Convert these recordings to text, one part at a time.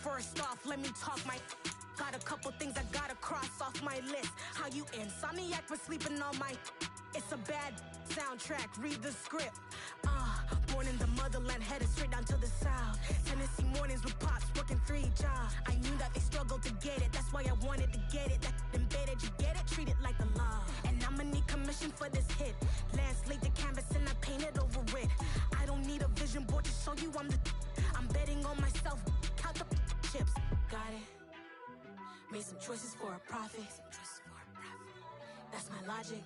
First off, let me talk my... Got a couple things I gotta cross off my list. How you insomniac for sleeping on my... It's a bad soundtrack, read the script. Born in the motherland, headed straight down to the south. Tennessee mornings with pops, working 3 jobs. I knew that they struggled to get it, that's why I wanted to get it. That embedded, you get it, treat it like the law. And I'ma need commission for this hit. Lance laid the canvas and I painted over it. I don't need a vision board to show you I'm betting on myself, count the chips. Got it. Made some choices for a profit. That's my logic.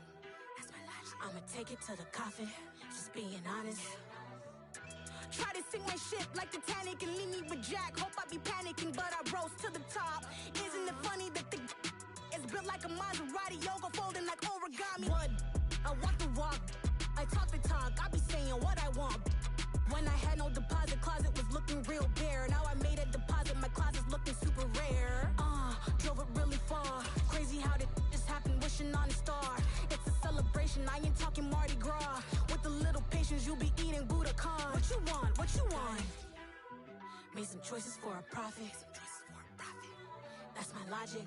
I'ma take it to the coffin, just being honest. Try to sing my shit like Titanic and leave me with Jack. Hope I be panicking, but I rose to the top. Isn't it funny that the is built like a Maserati, yoga folding like origami? What? I walk the walk, I talk the talk, I be saying what I want. When I had no deposit, closet was looking real bare. Now I made a deposit, my closet's looking super rare. Drove it really far, crazy how did just happen, wishing on a star. It's a celebration, I ain't talking Mardi Gras. With a little patience, you'll be eating Budokan. What you want, what you want? Made some choices for a profit. That's my logic.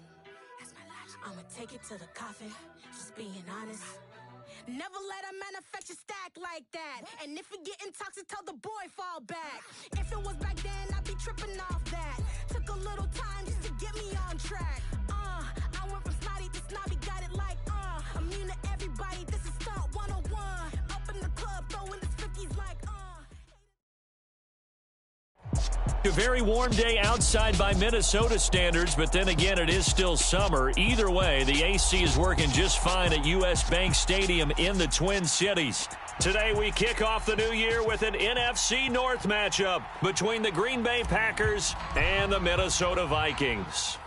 I'ma take it to the coffin, just being honest. Never let a manufacture stack like that. And if it getting toxic, tell the boy fall back. If it was back then, I'd be tripping off that. Took a little time just to get me on track. I went from snotty to snobby, got it like, immune to everybody, this is stunt 101. Up in the club, throwing this 50s like, A very warm day outside by Minnesota standards, but then again, it is still summer. Either way, the AC is working just fine at U.S. Bank Stadium in the Twin Cities. Today, we kick off the new year with an NFC North matchup between the Green Bay Packers and the Minnesota Vikings.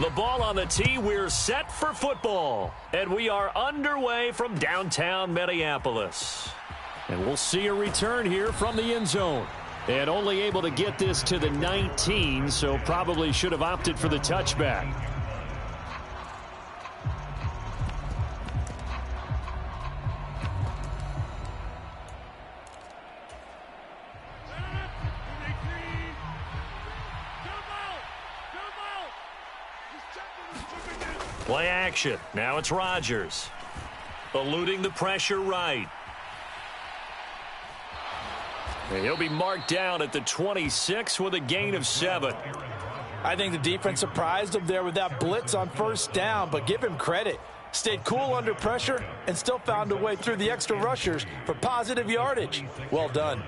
The ball on the tee, we're set for football, and we are underway from downtown Minneapolis. And we'll see a return here from the end zone. And only able to get this to the 19, so probably should have opted for the touchback. Play action. Now it's Rodgers. Eluding the pressure right. And he'll be marked down at the 26 with a gain of 7. I think the defense surprised him there with that blitz on first down, but give him credit. Stayed cool under pressure and still found a way through the extra rushers for positive yardage. Well done.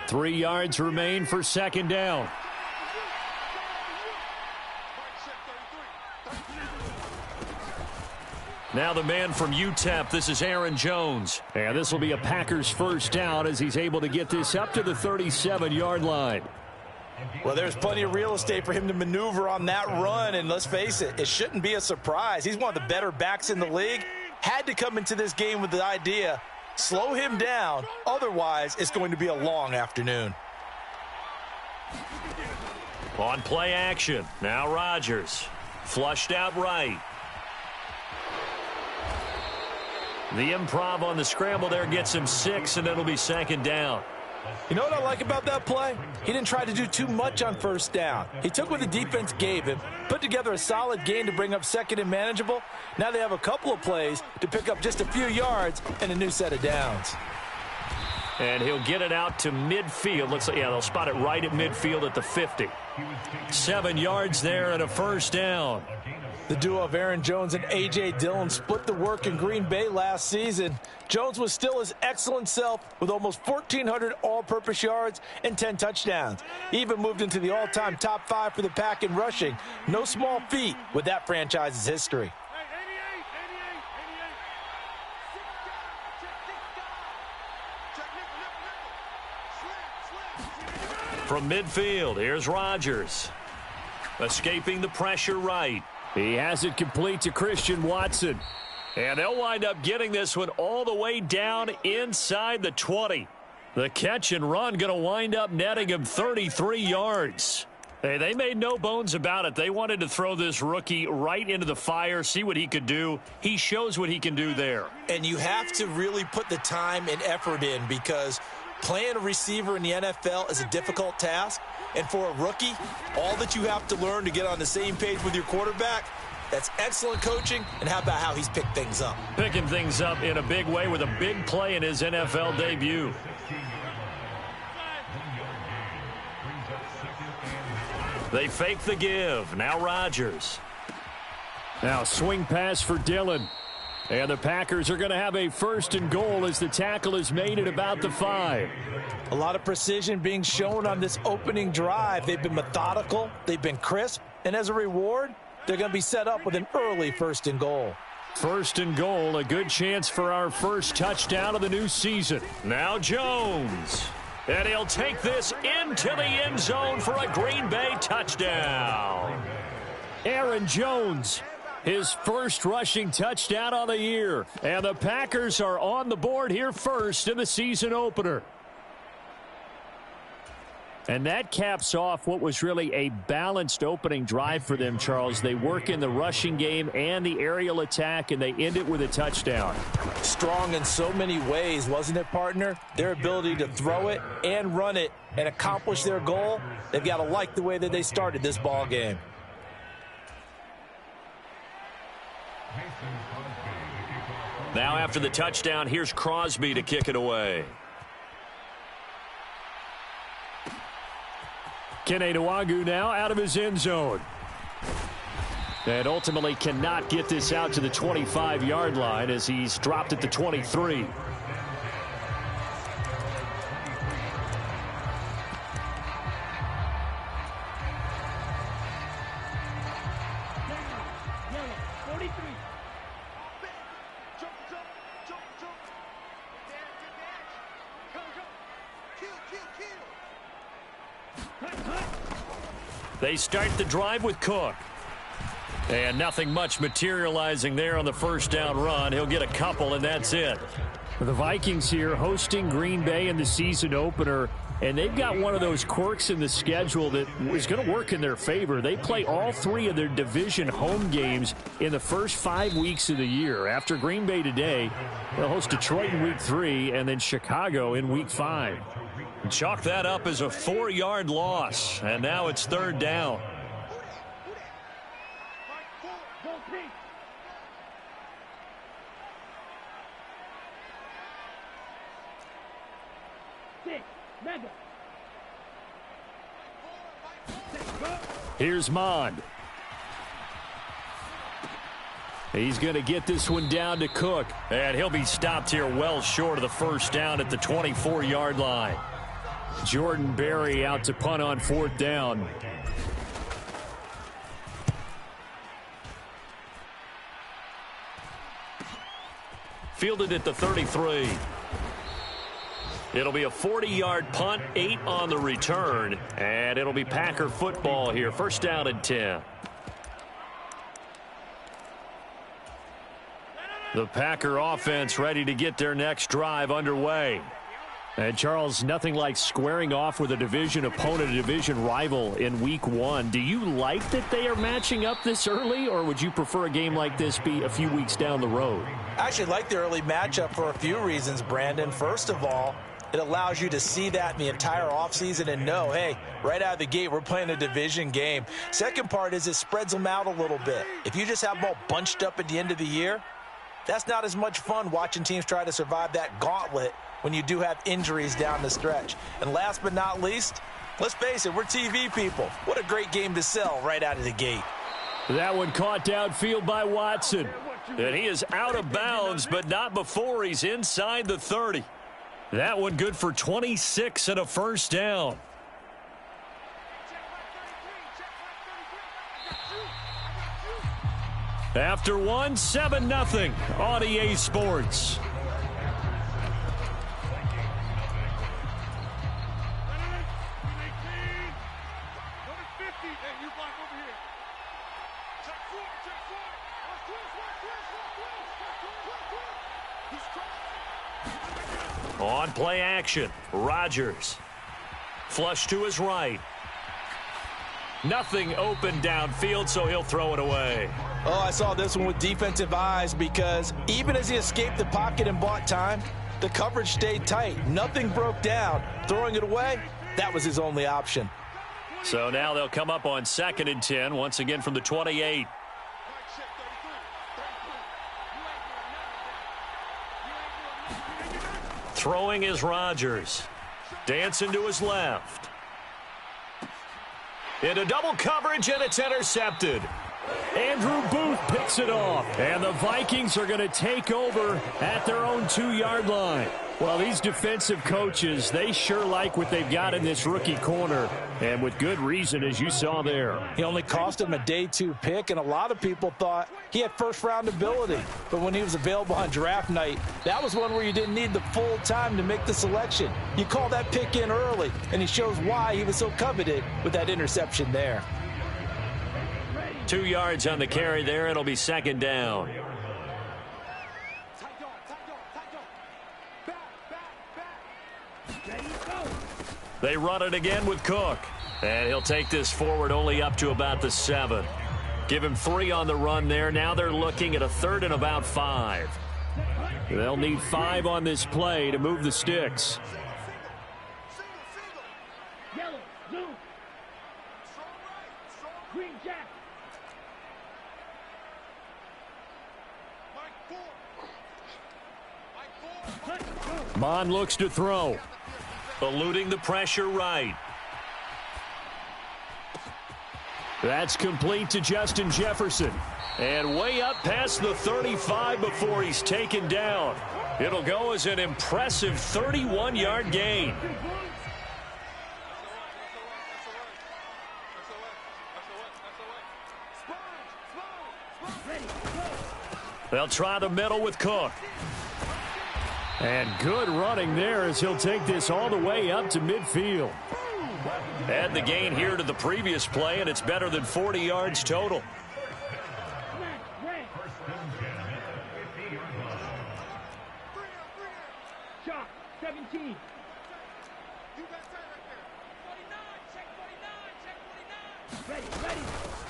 3 yards remain for second down. Now the man from UTEP, this is Aaron Jones. And this will be a Packers first down as he's able to get this up to the 37-yard line. Well, there's plenty of real estate for him to maneuver on that run, and let's face it, it shouldn't be a surprise. He's one of the better backs in the league. Had to come into this game with the idea, slow him down, otherwise it's going to be a long afternoon. On play action, now Rodgers. Flushed out right. The improv on the scramble there gets him 6, and it'll be second down. You know what I like about that play? He didn't try to do too much on first down. He took what the defense gave him, put together a solid gain to bring up second and manageable. Now they have a couple of plays to pick up just a few yards and a new set of downs. And he'll get it out to midfield. Looks like, yeah, they'll spot it right at midfield at the 50. 7 yards there and a first down. The duo of Aaron Jones and A.J. Dillon split the work in Green Bay last season. Jones was still his excellent self with almost 1,400 all-purpose yards and 10 touchdowns. He even moved into the all-time top 5 for the Pack in rushing. No small feat with that franchise's history. From midfield, here's Rodgers. Escaping the pressure right. He has it complete to Christian Watson. And they'll wind up getting this one all the way down inside the 20. The catch and run going to wind up netting him 33 yards. Hey, they made no bones about it. They wanted to throw this rookie right into the fire, see what he could do. He shows what he can do there. And you have to really put the time and effort in, because playing a receiver in the NFL is a difficult task. And for a rookie, all that you have to learn to get on the same page with your quarterback, that's excellent coaching. And how about how he's picked things up? Picking things up in a big way with a big play in his NFL debut. They fake the give. Now Rodgers. Now swing pass for Dillon. And the Packers are going to have a 1st and goal as the tackle is made at about the 5. A lot of precision being shown on this opening drive. They've been methodical. They've been crisp. And as a reward, they're going to be set up with an early 1st and goal. 1st and goal, a good chance for our first touchdown of the new season. Now Jones. And he'll take this into the end zone for a Green Bay touchdown. Aaron Jones, his first rushing touchdown on the year. And the Packers are on the board here first in the season opener. And that caps off what was really a balanced opening drive for them, Charles. They work in the rushing game and the aerial attack, and they end it with a touchdown. Strong in so many ways, wasn't it, partner? Their ability to throw it and run it and accomplish their goal, they've got to like the way that they started this ball game. Now after the touchdown, here's Crosby to kick it away. Kene Nwagu now out of his end zone. And ultimately cannot get this out to the 25-yard line as he's dropped at the 23. They start the drive with Cook. And nothing much materializing there on the first down run. He'll get a couple, and that's it. The Vikings here hosting Green Bay in the season opener, and they've got one of those quirks in the schedule that is going to work in their favor. They play all 3 of their division home games in the first 5 weeks of the year. After Green Bay today, they'll host Detroit in week 3 and then Chicago in week 5. Chalk that up as a 4-yard loss, and now it's 3rd down. Here's Mond. He's going to get this one down to Cook, and he'll be stopped here well short of the first down at the 24-yard line. Jordan Berry out to punt on 4th down. Fielded at the 33. It'll be a 40-yard punt, 8 on the return, and it'll be Packer football here. 1st down and 10. The Packer offense ready to get their next drive underway. And, Charles, nothing like squaring off with a division opponent, a division rival in week 1. Do you like that they are matching up this early, or would you prefer a game like this be a few weeks down the road? I actually like the early matchup for a few reasons, Brandon. First of all, it allows you to see that in the entire offseason and know, hey, right out of the gate, we're playing a division game. Second part is it spreads them out a little bit. If you just have them all bunched up at the end of the year, that's not as much fun watching teams try to survive that gauntlet when you do have injuries down the stretch. And last but not least, let's face it, we're TV people. What a great game to sell right out of the gate. That one caught downfield by Watson. And he is out of bounds, but not before he's inside the 30. That one good for 26 and a 1st down. After one, 7-0 on EA Sports. On play action, Rodgers. Flush to his right. Nothing open downfield, so he'll throw it away. Oh, I saw this one with defensive eyes because even as he escaped the pocket and bought time, the coverage stayed tight. Nothing broke down. Throwing it away, that was his only option. So now they'll come up on 2nd and 10, once again from the 28. Throwing is Rodgers. Dancing to his left. Into double coverage, and it's intercepted. Andrew Booth picks it off, and the Vikings are going to take over at their own 2-yard line. Well, these defensive coaches, they sure like what they've got in this rookie corner, and with good reason, as you saw there. He only cost him a day 2 pick, and a lot of people thought he had first-round ability. But when he was available on draft night, that was one where you didn't need the full time to make the selection. You call that pick in early, and he shows why he was so coveted with that interception there. 2 yards on the carry there. It'll be 2nd down. They run it again with Cook. And he'll take this forward only up to about the 7. Give him 3 on the run there. Now they're looking at a 3rd and about 5. They'll need 5 on this play to move the sticks. Yellow, blue, green jack. Mon looks to throw. Eluding the pressure right. That's complete to Justin Jefferson. And way up past the 35 before he's taken down. It'll go as an impressive 31-yard gain. They'll try the middle with Cook. And good running there as he'll take this all the way up to midfield. Add the gain here to the previous play, and it's better than 40 yards total. Shot, 17.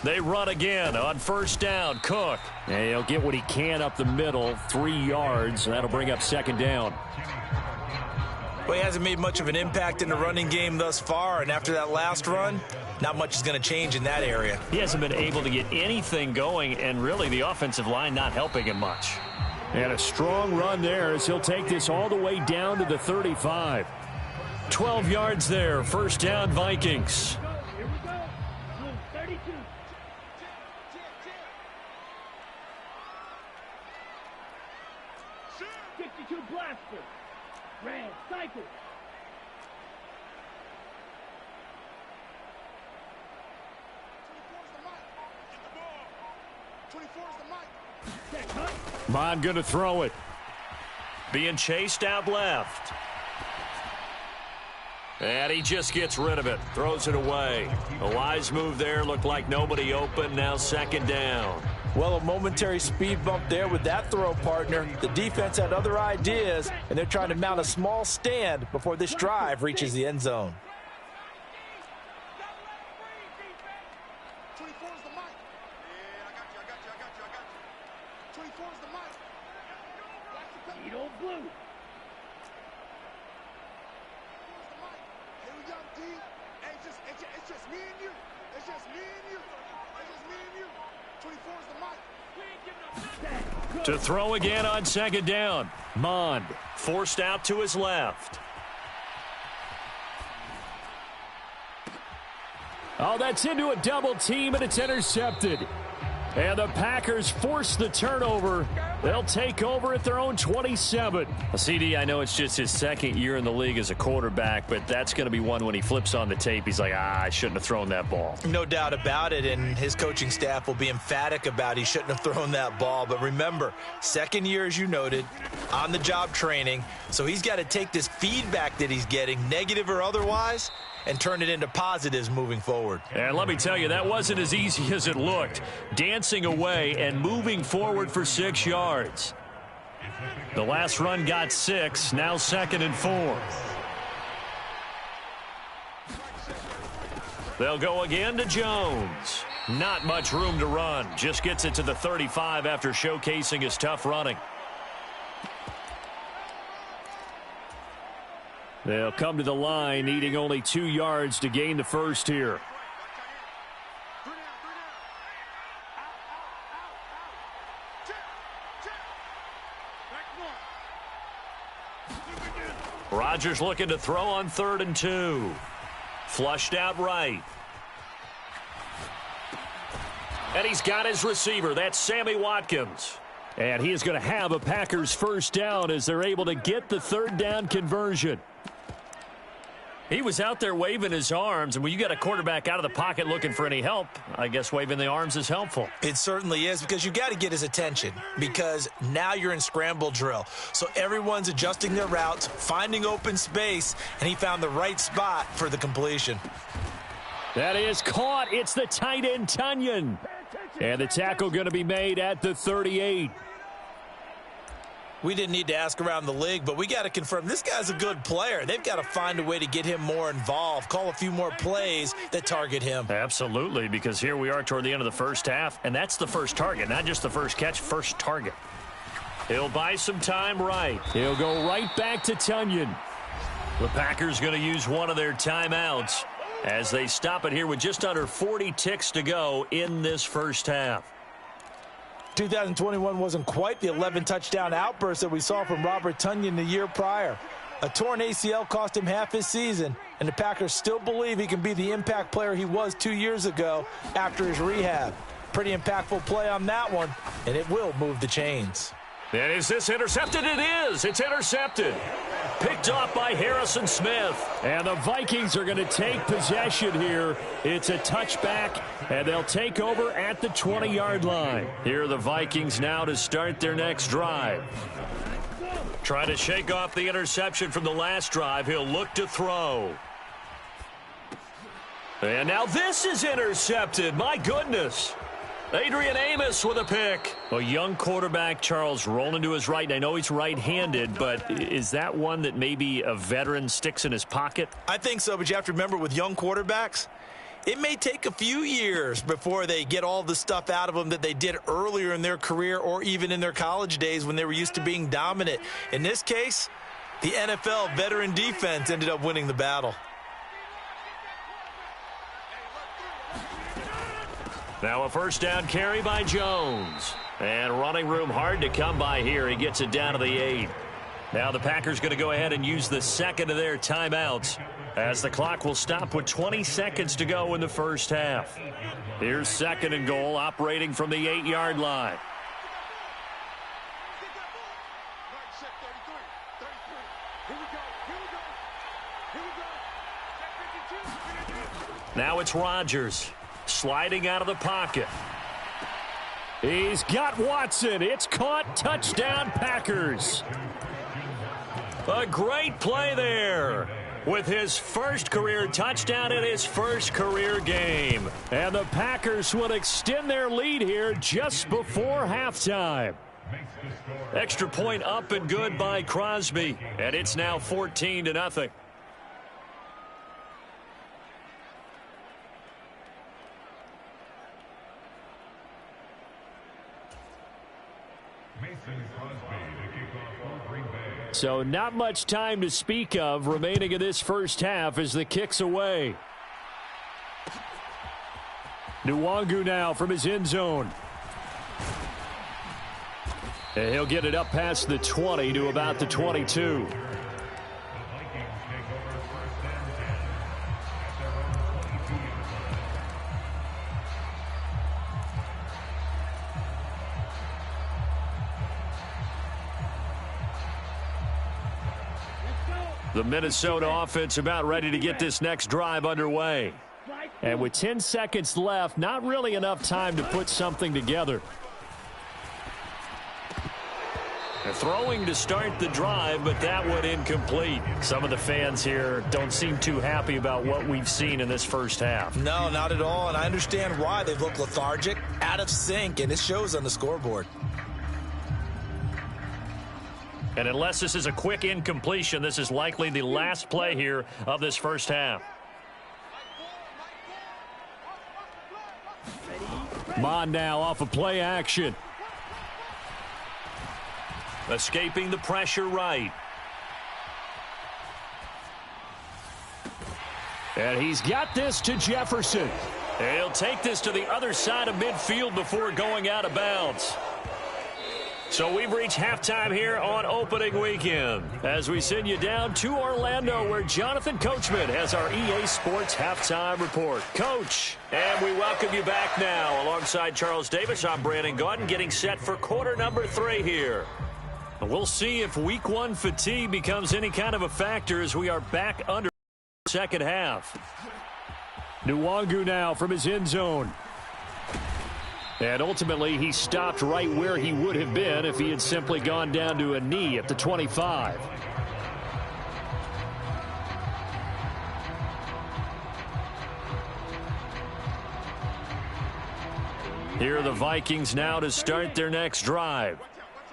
They run again on 1st down. Cook. And he'll get what he can up the middle, 3 yards. That'll bring up 2nd down. Well, he hasn't made much of an impact in the running game thus far, and after that last run, not much is going to change in that area. He hasn't been able to get anything going, and really the offensive line not helping him much. And a strong run there as he'll take this all the way down to the 35. 12 yards there. 1st down, Vikings. Here we go. Blue, 32. Blaster. Red, cycle. Mon going to throw it. Being chased out left. And he just gets rid of it. Throws it away. A wise move there. Looked like nobody open. Now 2nd down. Well, a momentary speed bump there with that throw, partner. The defense had other ideas, and they're trying to mount a small stand before this drive reaches the end zone. To throw again on 2nd down. Mond forced out to his left. Oh, that's into a double team, and it's intercepted. And the Packers force the turnover. They'll take over at their own 27. CD, I know it's just his 2nd year in the league as a quarterback, but that's going to be one when he flips on the tape. He's like, I shouldn't have thrown that ball. No doubt about it, and his coaching staff will be emphatic about he shouldn't have thrown that ball. But remember, 2nd year, as you noted, on-the-job training, so he's got to take this feedback that he's getting, negative or otherwise, and turn it into positives moving forward. And let me tell you, that wasn't as easy as it looked. Dancing away and moving forward for 6 yards. The last run got 6, now 2nd and 4. They'll go again to Jones. Not much room to run. Just gets it to the 35 after showcasing his tough running. They'll come to the line, needing only 2 yards to gain the first here. Rodgers looking to throw on 3rd and 2. Flushed out right. And he's got his receiver. That's Sammy Watkins. And he is going to have a Packers first down as they're able to get the 3rd down conversion. He was out there waving his arms, and when you got a quarterback out of the pocket looking for any help, I guess waving the arms is helpful. It certainly is, because you got to get his attention, because now you're in scramble drill. So everyone's adjusting their routes, finding open space, and he found the right spot for the completion. That is caught. It's the tight end, Tunyon. And the tackle going to be made at the 38. We didn't need to ask around the league, but we got to confirm this guy's a good player. They've got to find a way to get him more involved, call a few more plays that target him. Absolutely, because here we are toward the end of the first half, and that's the first target, not just the first catch, first target. He'll buy some time right. He'll go right back to Tunyon. The Packers going to use one of their timeouts as they stop it here with just under 40 ticks to go in this first half. 2021 wasn't quite the 11-touchdown outburst that we saw from Robert Tunyon the year prior. A torn ACL cost him half his season, and the Packers still believe he can be the impact player he was 2 years ago after his rehab. Pretty impactful play on that one, and it will move the chains. And is this intercepted? It is. It's intercepted. Picked off by Harrison Smith. And the Vikings are going to take possession here. It's a touchback, and they'll take over at the 20-yard line. Here are the Vikings now to start their next drive. Trying to shake off the interception from the last drive. He'll look to throw. And now this is intercepted. My goodness. Adrian Amos with a pick. A young quarterback, Charles, rolling to his right. And I know he's right-handed, but is that one that maybe a veteran sticks in his pocket? I think so, but you have to remember with young quarterbacks, it may take a few years before they get all the stuff out of them that they did earlier in their career or even in their college days when they were used to being dominant. In this case, the NFL veteran defense ended up winning the battle. Now a first down carry by Jones. And running room hard to come by here. He gets it down to the 8. Now the Packers going to go ahead and use the second of their timeouts as the clock will stop with 20 seconds to go in the first half. Here's 2nd and goal, operating from the 8-yard line. Now it's Rodgers. Sliding out of the pocket. He's got Watson. It's caught. Touchdown, Packers. A great play there with his first career touchdown in his first career game. And the Packers will extend their lead here just before halftime. Extra point up and good by Crosby. And it's now 14-0. So not much time to speak of remaining in this first half as the kick's away. Nwangu now from his end zone. And he'll get it up past the 20 to about the 22. The Minnesota offense about ready to get this next drive underway. And with 10 seconds left, not really enough time to put something together. They're throwing to start the drive, but that one incomplete. Some of the fans here don't seem too happy about what we've seen in this first half. No, not at all, and I understand why. They've looked lethargic, out of sync, and it shows on the scoreboard. And unless this is a quick incompletion, this is likely the last play here of this first half. Mon now off of play action. Escaping the pressure right. And he's got this to Jefferson. And he'll take this to the other side of midfield before going out of bounds. So we've reached halftime here on opening weekend as we send you down to Orlando where Jonathan Coachman has our EA Sports halftime report. Coach, and we welcome you back now. Alongside Charles Davis, I'm Brandon Gaudin getting set for quarter number 3 here. We'll see if week 1 fatigue becomes any kind of a factor as we are back under the second half. Nwangu now from his end zone. And ultimately, he stopped right where he would have been if he had simply gone down to a knee at the 25. Here are the Vikings now to start their next drive.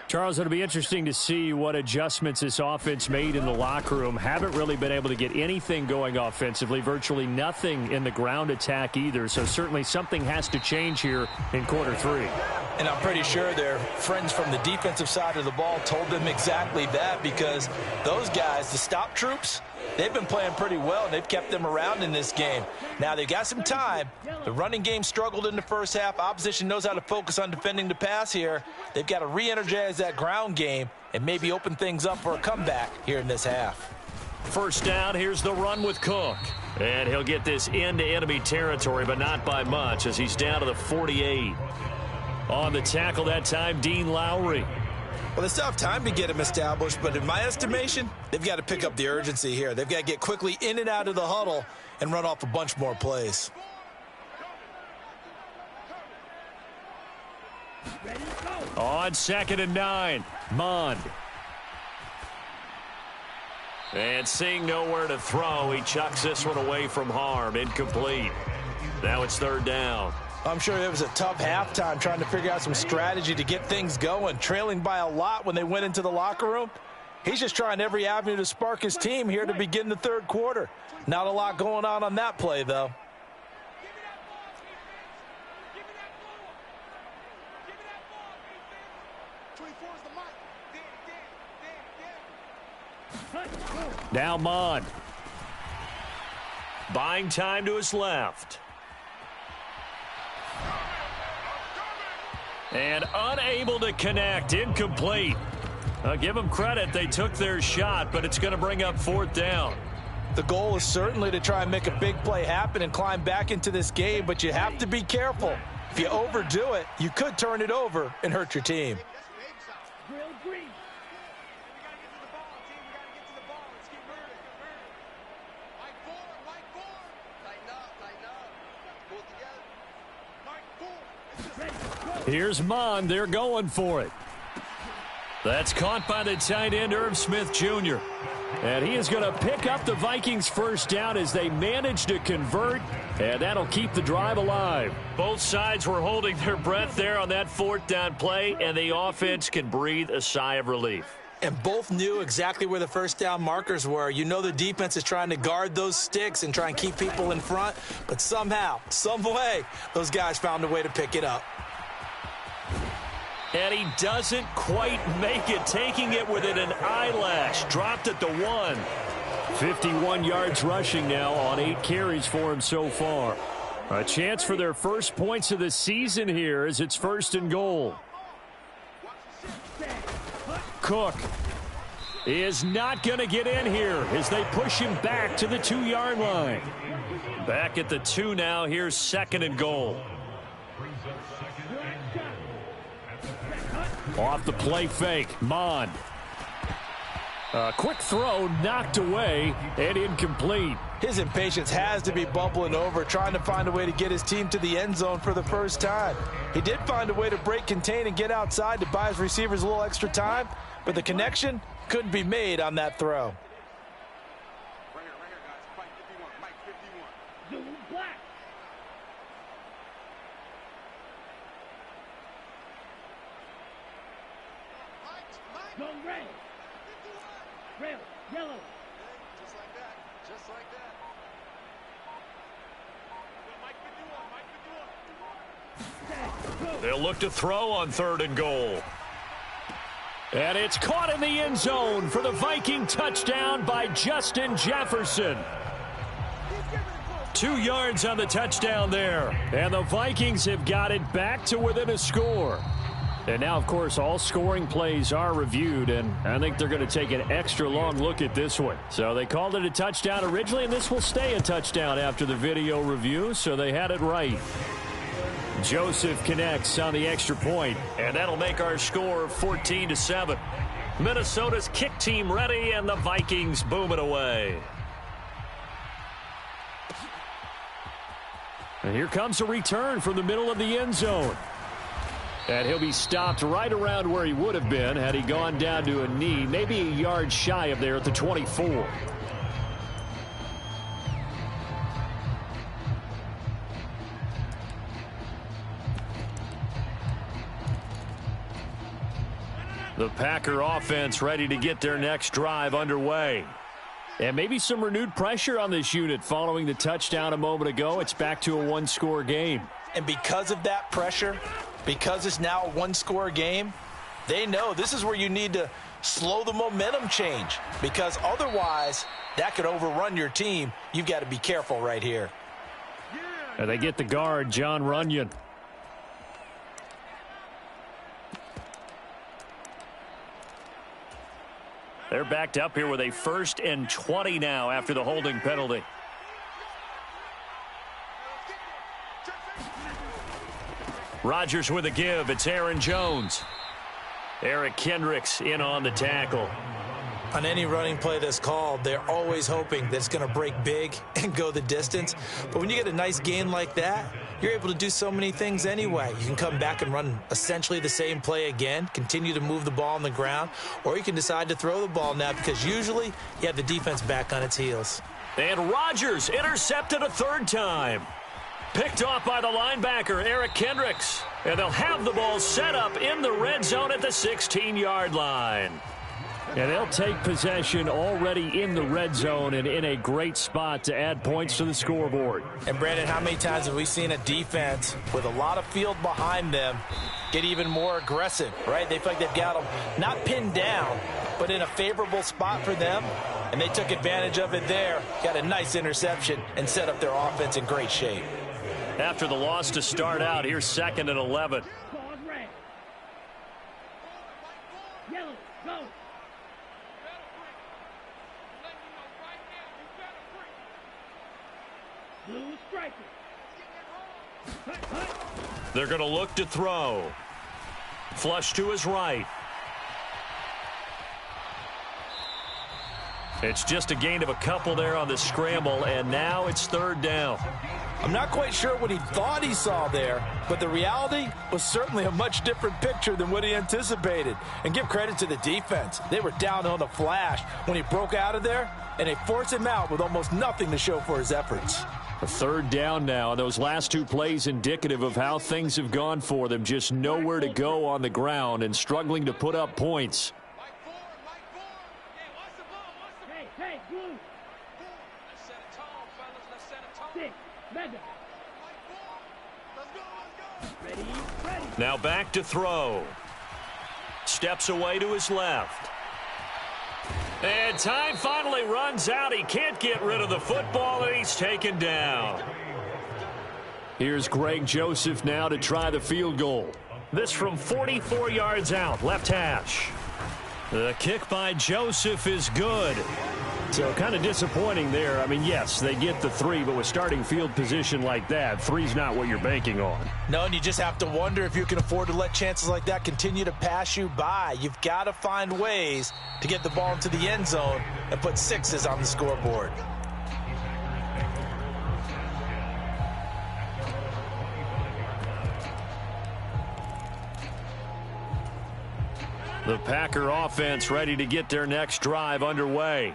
Charles, it'll be interesting to see what adjustments this offense made in the locker room. Haven't really been able to get anything going offensively, virtually nothing in the ground attack either. So certainly something has to change here in quarter 3. And I'm pretty sure their friends from the defensive side of the ball told them exactly that, because those guys, the stop troops, they've been playing pretty well, and they've kept them around in this game. Now, they've got some time. The running game struggled in the first half. Opposition knows how to focus on defending the pass here. They've got to re-energize that ground game and maybe open things up for a comeback here in this half. First down, here's the run with Cook. And he'll get this into enemy territory, but not by much as he's down to the 48. On the tackle that time, Dean Lowry. Well, they still have time to get him established, but in my estimation, they've got to pick up the urgency here. They've got to get quickly in and out of the huddle and run off a bunch more plays. On 2nd and 9, Mond. And seeing nowhere to throw, he chucks this one away from harm. Incomplete. Now it's 3rd down. I'm sure it was a tough halftime trying to figure out some strategy to get things going. Trailing by a lot when they went into the locker room. He's just trying every avenue to spark his team here to begin the 3rd quarter. Not a lot going on that play, though. Now Mond. Buying time to his left. And unable to connect. Incomplete. I'll give them credit. They took their shot, but it's going to bring up 4th down. The goal is certainly to try and make a big play happen and climb back into this game, but you have to be careful. If you overdo it, you could turn it over and hurt your team. Here's Mond. They're going for it. That's caught by the tight end, Irv Smith Jr. And he is going to pick up the Vikings' first down as they manage to convert, and that'll keep the drive alive. Both sides were holding their breath there on that 4th down play, and the offense can breathe a sigh of relief. And both knew exactly where the first down markers were. You know the defense is trying to guard those sticks and try and keep people in front, but somehow, some way, those guys found a way to pick it up. And he doesn't quite make it, taking it within an eyelash. Dropped at the 1. 51 yards rushing now on 8 carries for him so far. A chance for their first points of the season here as it's 1st and goal. Cook is not going to get in here as they push him back to the 2-yard line. Back at the 2 now. Here's 2nd and goal. Off the play fake, Mond. A quick throw knocked away and incomplete. His impatience has to be bubbling over, trying to find a way to get his team to the end zone for the first time. He did find a way to break contain and get outside to buy his receivers a little extra time, but the connection couldn't be made on that throw. Yellow. Just like that. Just like that. They'll look to throw on 3rd and goal. And it's caught in the end zone for the Viking touchdown by Justin Jefferson. 2 yards on the touchdown there. And the Vikings have got it back to within a score. And now, of course, all scoring plays are reviewed, and I think they're going to take an extra long look at this one. So they called it a touchdown originally, and this will stay a touchdown after the video review, so they had it right. Joseph connects on the extra point, and that'll make our score 14-7. Minnesota's kick team ready, and the Vikings boom it away. And here comes a return from the middle of the end zone. And he'll be stopped right around where he would have been had he gone down to a knee, maybe a yard shy of there at the 24. The Packer offense ready to get their next drive underway. And maybe some renewed pressure on this unit following the touchdown a moment ago. It's back to a one-score game. And because of that pressure, because it's now a one-score game, they know this is where you need to slow the momentum change, because otherwise that could overrun your team. You've got to be careful right here. And they get the guard, John Runyon. They're backed up here with a 1st and 20 now after the holding penalty. Rodgers with a give. It's Aaron Jones. Eric Kendricks in on the tackle. On any running play that's called, they're always hoping that it's going to break big and go the distance. But when you get a nice gain like that, you're able to do so many things anyway. You can come back and run essentially the same play again, continue to move the ball on the ground, or you can decide to throw the ball now because usually you have the defense back on its heels. And Rodgers intercepted a 3rd time. Picked off by the linebacker, Eric Kendricks. And they'll have the ball set up in the red zone at the 16-yard line. And they'll take possession already in the red zone and in a great spot to add points to the scoreboard. And, Brandon, how many times have we seen a defense with a lot of field behind them get even more aggressive, right? They feel like they've got them not pinned down, but in a favorable spot for them, and they took advantage of it there, got a nice interception, and set up their offense in great shape. After the loss to start out, here's 2nd and 11. Pause red. Yellow, go. Blue striker. Hut, hut. They're going to look to throw. Flush to his right. It's just a gain of a couple there on the scramble, and now it's 3rd down. I'm not quite sure what he thought he saw there, but the reality was certainly a much different picture than what he anticipated. And give credit to the defense. They were down on the flash when he broke out of there, and they forced him out with almost nothing to show for his efforts. A 3rd down now. Those last 2 plays indicative of how things have gone for them. Just nowhere to go on the ground and struggling to put up points. Hey, blue. Let's set a tone, fellas. Let's set a tone. 6, Madden. Let's go. Ready. Now back to throw. Steps away to his left. And time finally runs out. He can't get rid of the football, and he's taken down. Here's Greg Joseph now to try the field goal. This from 44 yards out, left hash. The kick by Joseph is good. So kind of disappointing there. I mean, yes, they get the 3, but with starting field position like that, 3's not what you're banking on. No, and you just have to wonder if you can afford to let chances like that continue to pass you by. You've got to find ways to get the ball into the end zone and put 6s on the scoreboard. The Packer offense ready to get their next drive underway.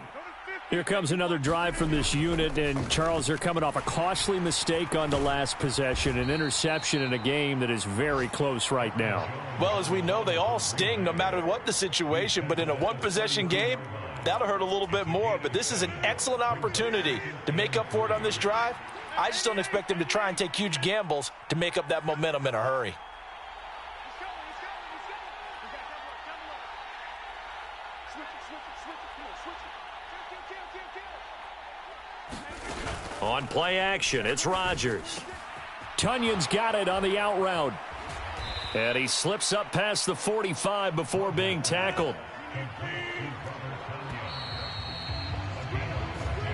Here comes another drive from this unit, and Charles, they're coming off a costly mistake on the last possession, an interception in a game that is very close right now. Well, as we know, they all sting no matter what the situation, but in a one-possession game, that'll hurt a little bit more. But this is an excellent opportunity to make up for it on this drive. I just don't expect them to try and take huge gambles to make up that momentum in a hurry. On play action, it's Rodgers. Tunyon's got it on the out route. And he slips up past the 45 before being tackled.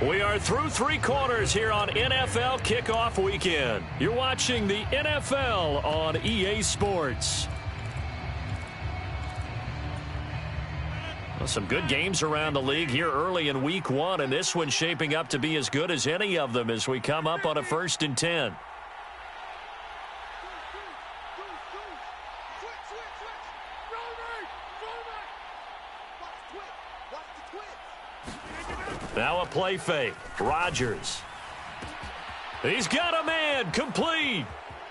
We are through three quarters here on NFL Kickoff Weekend. You're watching the NFL on EA Sports. Well, some good games around the league here early in Week 1, and this one's shaping up to be as good as any of them as we come up on a 1st and 10. Now a play fake. Rodgers. He's got a man. Complete.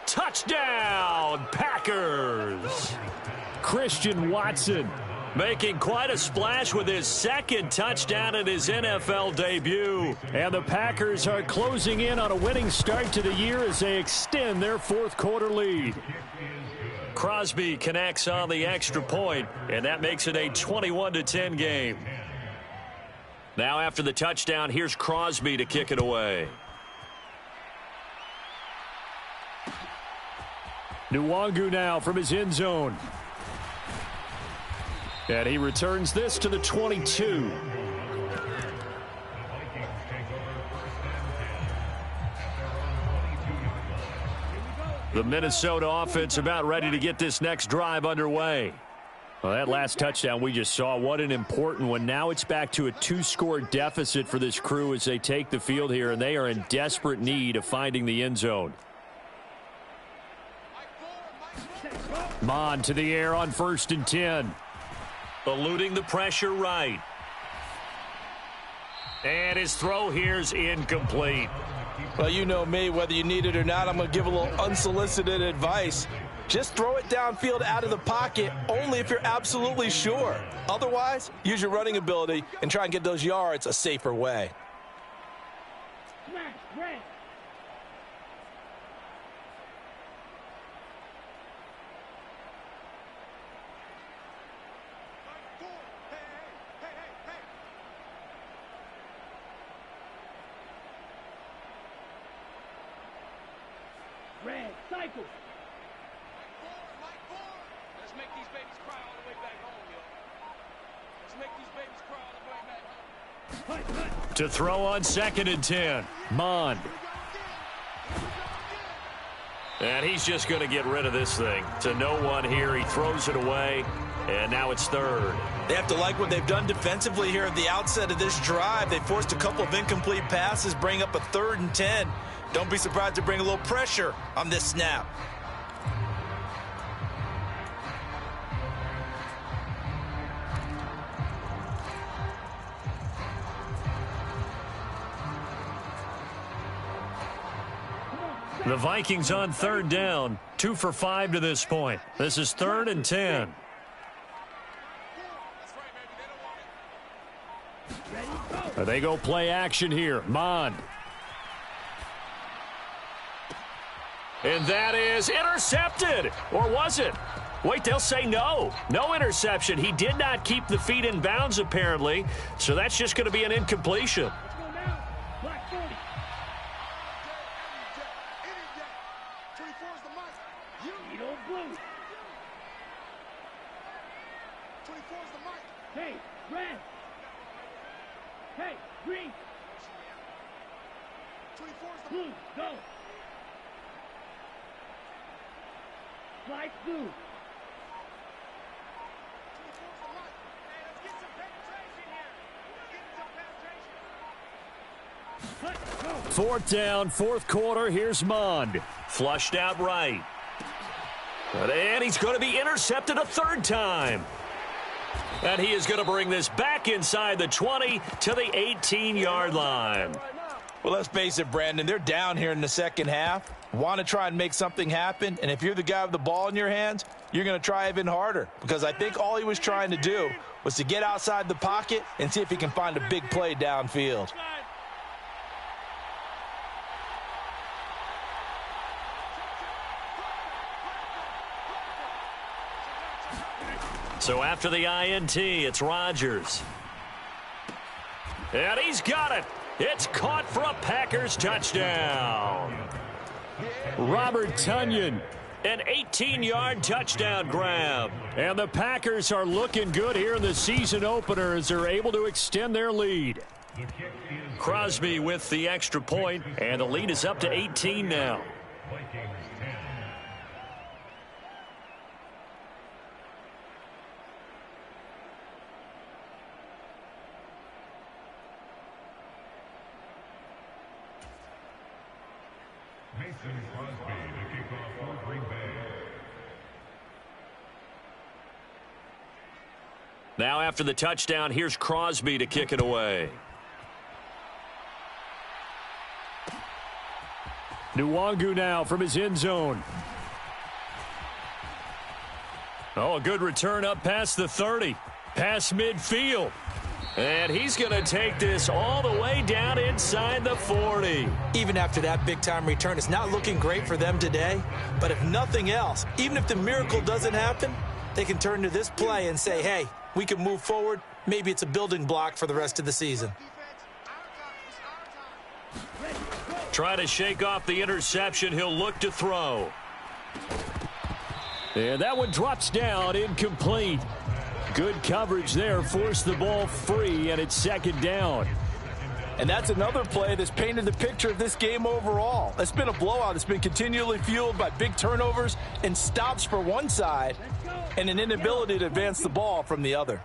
Touchdown, Packers. Christian Watson making quite a splash with his 2nd touchdown in his NFL debut. And the Packers are closing in on a winning start to the year as they extend their 4th quarter lead. Crosby connects on the extra point, and that makes it a 21-10 game. Now after the touchdown, here's Crosby to kick it away. Nwangu now from his end zone. And he returns this to the 22. The Minnesota offense about ready to get this next drive underway. Well, that last touchdown we just saw, what an important one. Now it's back to a 2-score deficit for this crew as they take the field here, and they are in desperate need of finding the end zone. Mon to the air on 1st and 10. Eluding the pressure right. And his throw here's incomplete. Well, you know me, whether you need it or not, I'm going to give a little unsolicited advice. Just throw it downfield out of the pocket only if you're absolutely sure. Otherwise, use your running ability and try and get those yards a safer way. Smash, red. Red, cycle. Let's make these babies cry all the way back home, yo. Let's make these babies cry all the way back home. To throw on 2nd and 10. Mon. And he's just going to get rid of this thing. To no one here. He throws it away. And now it's 3rd. They have to like what they've done defensively here at the outset of this drive. They forced a couple of incomplete passes, bring up a 3rd and 10. Don't be surprised to bring a little pressure on this snap. The Vikings on 3rd down. 2 for 5 to this point. This is 3rd and 10. They go play action here. Mon. And that is intercepted. Or was it? Wait, they'll say no. No interception. He did not keep the feet in bounds, apparently. So that's just going to be an incompletion. Black 40. Needle blue. Hey, red. Hey, green. Blue, go. Flight blue. Fourth down, 4th quarter. Here's Mond. Flushed out right. And he's going to be intercepted a 3rd time. And he is going to bring this back inside the 20 to the 18-yard line. Well, let's face it, Brandon. They're down here in the 2nd half. Want to try and make something happen. And if you're the guy with the ball in your hands, you're going to try even harder. Because I think all he was trying to do was to get outside the pocket and see if he can find a big play downfield. So after the INT, it's Rodgers. And he's got it. It's caught for a Packers touchdown. Robert Tonyan An 18-yard touchdown grab. And the Packers are looking good here in the season opener as they're able to extend their lead. Crosby with the extra point, and the lead is up to 18 now. Now after the touchdown, here's Crosby to kick it away. Nwangu now from his end zone. Oh, a good return up past the 30. Past midfield. And he's going to take this all the way down inside the 40. Even after that big-time return, it's not looking great for them today. But if nothing else, even if the miracle doesn't happen, they can turn to this play and say, hey, we can move forward. Maybe it's a building block for the rest of the season. Try to shake off the interception. He'll look to throw. And that one drops down, incomplete. Good coverage there, forced the ball free, and it's second down. And that's another play that's painted the picture of this game overall. It's been a blowout. It's been continually fueled by big turnovers and stops for one side and an inability to advance the ball from the other.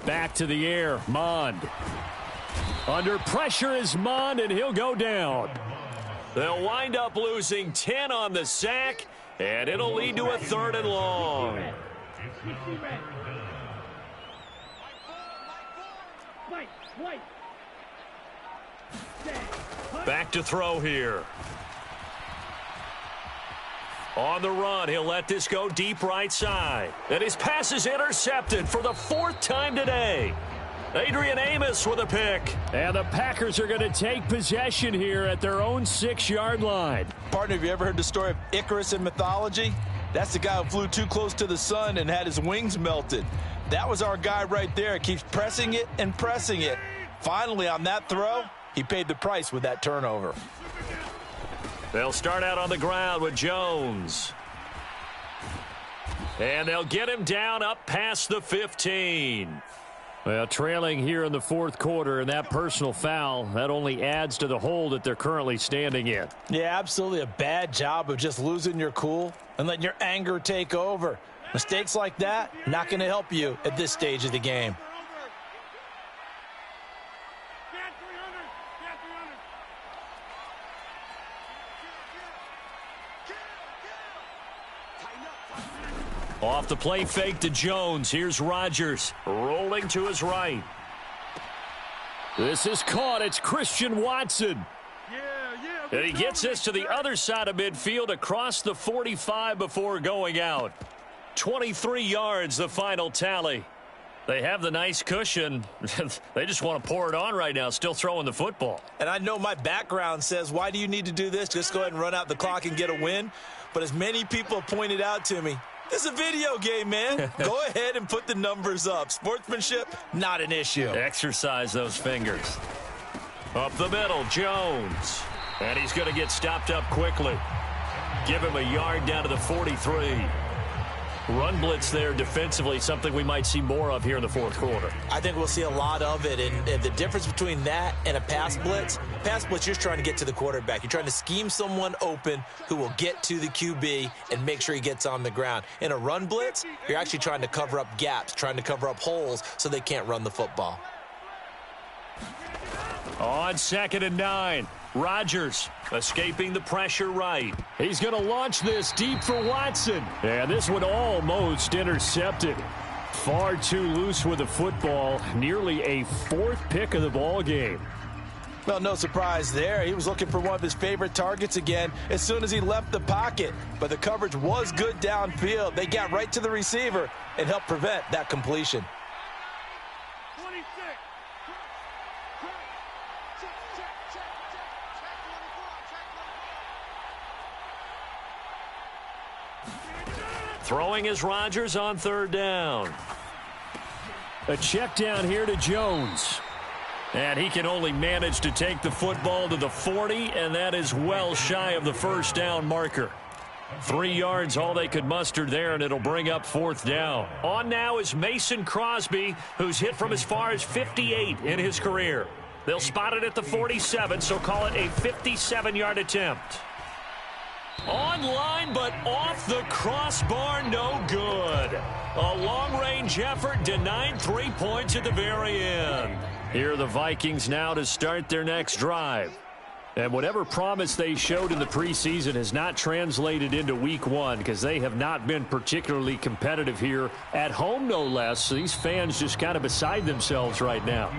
Back to the air, Mond. Under pressure is Mond, and he'll go down. They'll wind up losing 10 on the sack, and it'll lead to a 3rd and long. Back to throw here. On the run, he'll let this go deep right side. And his pass is intercepted for the 4th time today. Adrian Amos with a pick. And the Packers are going to take possession here at their own 6-yard line. Partner, have you ever heard the story of Icarus in mythology? That's the guy who flew too close to the sun and had his wings melted. That was our guy right there. Keeps pressing it and pressing it. Finally, on that throw, he paid the price with that turnover. They'll start out on the ground with Jones. And they'll get him down up past the 15. Well, trailing here in the 4th quarter, and that personal foul, that only adds to the hole that they're currently standing in. Yeah, absolutely a bad job of just losing your cool and letting your anger take over. Mistakes like that, not going to help you at this stage of the game. Off the play fake to Jones. Here's Rodgers rolling to his right. This is caught. It's Christian Watson. And he gets this to the other side of midfield across the 45 before going out. 23 yards, the final tally. They have the nice cushion. They just want to pour it on right now, still throwing the football. And I know my background says, why do you need to do this? Just go ahead and run out the clock and get a win. But as many people have pointed out to me, it's a video game, man. Go ahead and put the numbers up. Sportsmanship, not an issue. Exercise those fingers. Up the middle, Jones. And he's going to get stopped up quickly. Give him a yard down to the 43. Run blitz there defensively, something we might see more of here in the 4th quarter. I think we'll see a lot of it, and the difference between that and a pass blitz, you're trying to get to the quarterback. You're trying to scheme someone open who will get to the QB and make sure he gets on the ground. In a run blitz, you're actually trying to cover up gaps, trying to cover up holes so they can't run the football. On 2nd and 9. Rodgers escaping the pressure right. He's going to launch this deep for Watson. And this one almost intercepted. Far too loose with the football. Nearly a 4th pick of the ball game. Well, no surprise there. He was looking for one of his favorite targets again as soon as he left the pocket. But the coverage was good downfield. They got right to the receiver and helped prevent that completion. Throwing is Rodgers on 3rd down. A check down here to Jones. And he can only manage to take the football to the 40, and that is well shy of the first down marker. 3 yards, all they could muster there, and it'll bring up 4th down. On now is Mason Crosby, who's hit from as far as 58 in his career. They'll spot it at the 47, so call it a 57-yard attempt. Online, but off the crossbar, no good. A long-range effort denied 3 points at the very end. Here are the Vikings now to start their next drive. And whatever promise they showed in the preseason has not translated into week 1 because they have not been particularly competitive here at home, no less. So these fans just kind of beside themselves right now.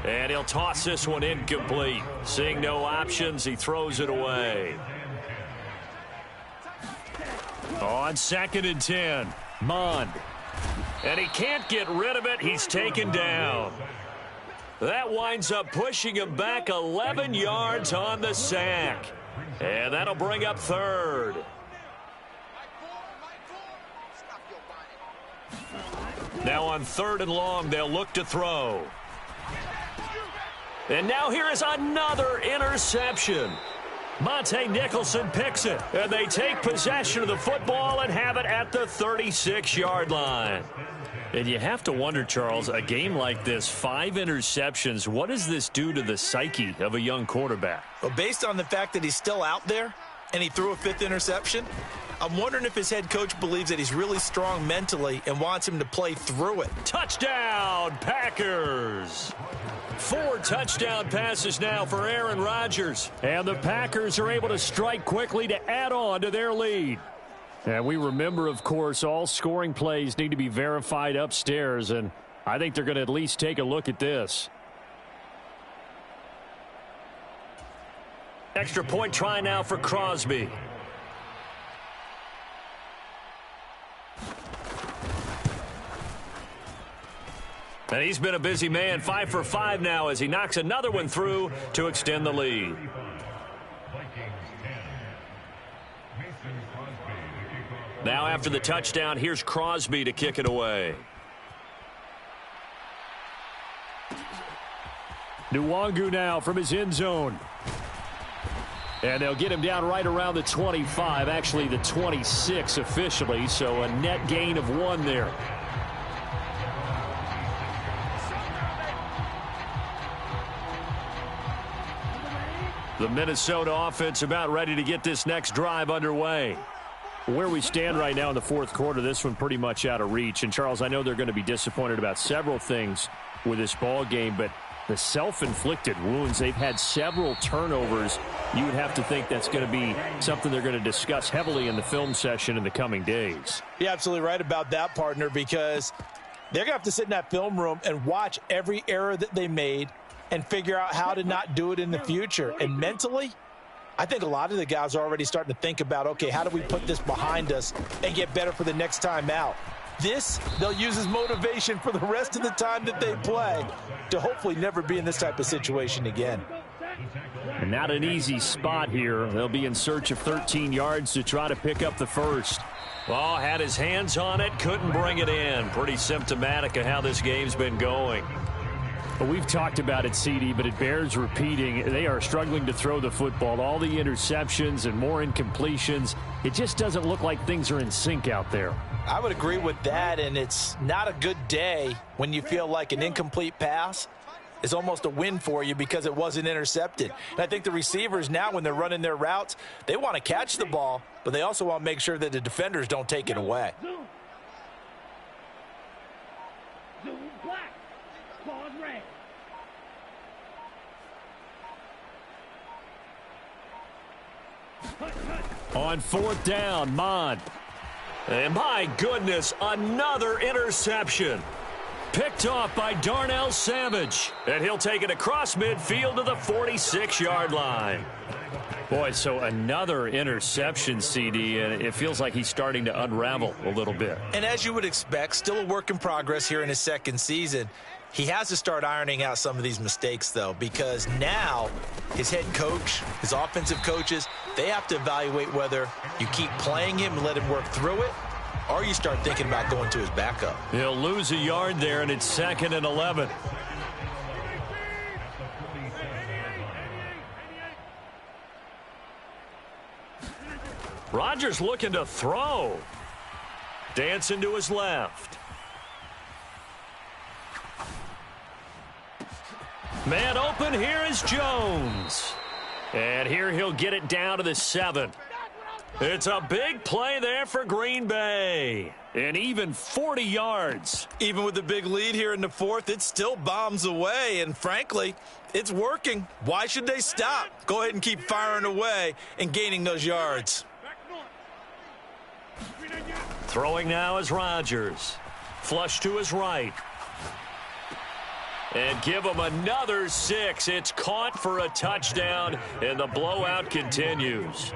And he'll toss this one incomplete. Seeing no options, he throws it away. On 2nd and 10, Mond. And he can't get rid of it. He's taken down. That winds up pushing him back 11 yards on the sack. And that'll bring up 3rd. Now on 3rd and long, they'll look to throw. And now here is another interception. Monte Nicholson picks it, and they take possession of the football and have it at the 36-yard line. And you have to wonder, Charles, a game like this, 5 interceptions, what does this do to the psyche of a young quarterback? Well, based on the fact that he's still out there and he threw a 5th interception, I'm wondering if his head coach believes that he's really strong mentally and wants him to play through it. Touchdown, Packers! 4 touchdown passes now for Aaron Rodgers. And the Packers are able to strike quickly to add on to their lead. And we remember, of course, all scoring plays need to be verified upstairs, and I think they're going to at least take a look at this. Extra point try now for Crosby. And he's been a busy man, 5 for 5 now as he knocks another one through to extend the lead. Now after the touchdown, here's Crosby to kick it away. Nwangu now from his end zone. And they'll get him down right around the 25, actually the 26 officially, so a net gain of 1 there. The Minnesota offense about ready to get this next drive underway. Where we stand right now in the 4th quarter, this one pretty much out of reach. And, Charles, I know they're going to be disappointed about several things with this ball game, but the self-inflicted wounds, they've had several turnovers. You would have to think that's going to be something they're going to discuss heavily in the film session in the coming days. You're absolutely right about that, partner, because they're going to have to sit in that film room and watch every error that they made and figure out how to not do it in the future. And mentally, I think a lot of the guys are already starting to think about, okay, how do we put this behind us and get better for the next time out? This, they'll use as motivation for the rest of the time that they play to hopefully never be in this type of situation again. And not an easy spot here. They'll be in search of 13 yards to try to pick up the first. Well, had his hands on it, couldn't bring it in. Pretty symptomatic of how this game's been going. Well, we've talked about it, CD, but it bears repeating. They are struggling to throw the football. All the interceptions and more incompletions. It just doesn't look like things are in sync out there. I would agree with that, and it's not a good day when you feel like an incomplete pass is almost a win for you because it wasn't intercepted. And I think the receivers now, when they're running their routes, they want to catch the ball, but they also want to make sure that the defenders don't take it away. Zoom black. Pause red. On 4th down, Mond. And my goodness, another interception. Picked off by Darnell Savage. And he'll take it across midfield to the 46-yard line. Boy, so another interception, CD, and it feels like he's starting to unravel a little bit. And as you would expect, still a work in progress here in his 2nd season. He has to start ironing out some of these mistakes, though, because now his head coach, his offensive coaches, they have to evaluate whether you keep playing him and let him work through it, or you start thinking about going to his backup. He'll lose a yard there, and it's 2nd and 11. Rodgers looking to throw. Dancing to his left. Man open, here is Jones. And here he'll get it down to the 7. It's a big play there for Green Bay. And even 40 yards. Even with the big lead here in the 4th, it still bombs away. And frankly, it's working. Why should they stop? Go ahead and keep firing away and gaining those yards. Throwing now is Rodgers. Flush to his right. And give him another 6. It's caught for a touchdown, and the blowout continues.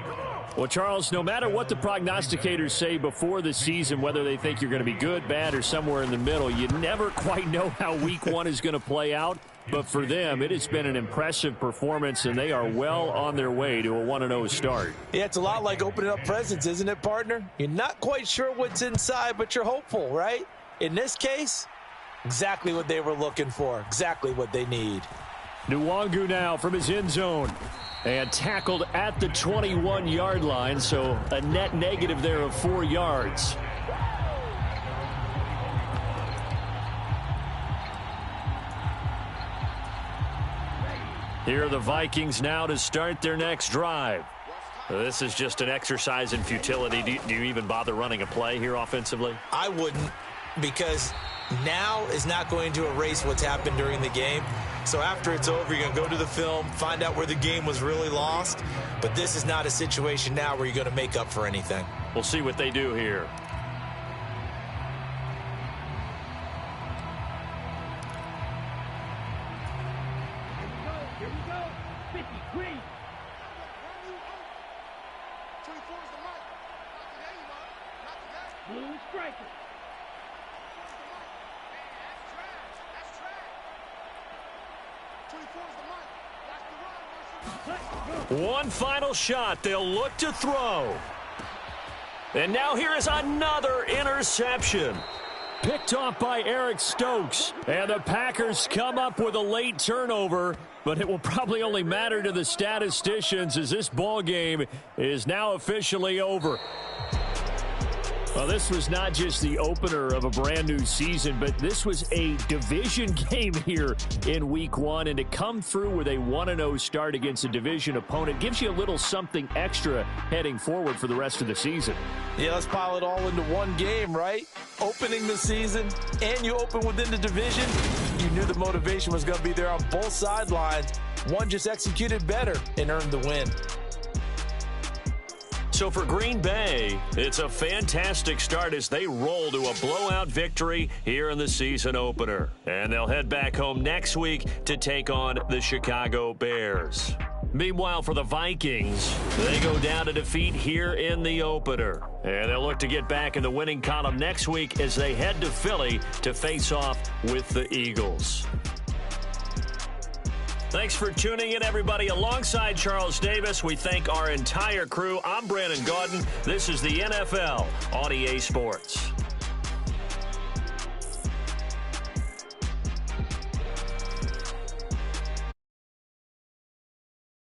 Well, Charles, no matter what the prognosticators say before the season, whether they think you're going to be good, bad, or somewhere in the middle, you never quite know how week 1 is going to play out. But for them, it has been an impressive performance, and they are well on their way to a 1-0 start. Yeah, it's a lot like opening up presents, isn't it, partner? You're not quite sure what's inside, but you're hopeful, right? In this case, exactly what they were looking for, exactly what they need. Nwangu now from his end zone. And tackled at the 21-yard line, so a net negative there of 4 yards. Here are the Vikings now to start their next drive. This is just an exercise in futility. Do you even bother running a play here offensively? I wouldn't, because now is not going to erase what's happened during the game. So after it's over, you're going to go to the film, find out where the game was really lost. But this is not a situation now where you're going to make up for anything. We'll see what they do here. Here we go. 50, green. Blue striker. One final shot. They'll look to throw. And now here is another interception. Picked off by Eric Stokes. And the Packers come up with a late turnover. But it will probably only matter to the statisticians as this ball game is now officially over. Well, this was not just the opener of a brand new season, but this was a division game here in week 1. And to come through with a 1-0 start against a division opponent gives you a little something extra heading forward for the rest of the season. Yeah, let's pile it all into one game, right? Opening the season, and you open within the division. You knew the motivation was going to be there on both sidelines. One just executed better and earned the win. So for Green Bay, it's a fantastic start as they roll to a blowout victory here in the season opener. And they'll head back home next week to take on the Chicago Bears. Meanwhile, for the Vikings, they go down to defeat here in the opener. And they'll look to get back in the winning column next week as they head to Philly to face off with the Eagles. Thanks for tuning in, everybody. Alongside Charles Davis, we thank our entire crew. I'm Brandon Gaudin. This is the NFL on EA Sports.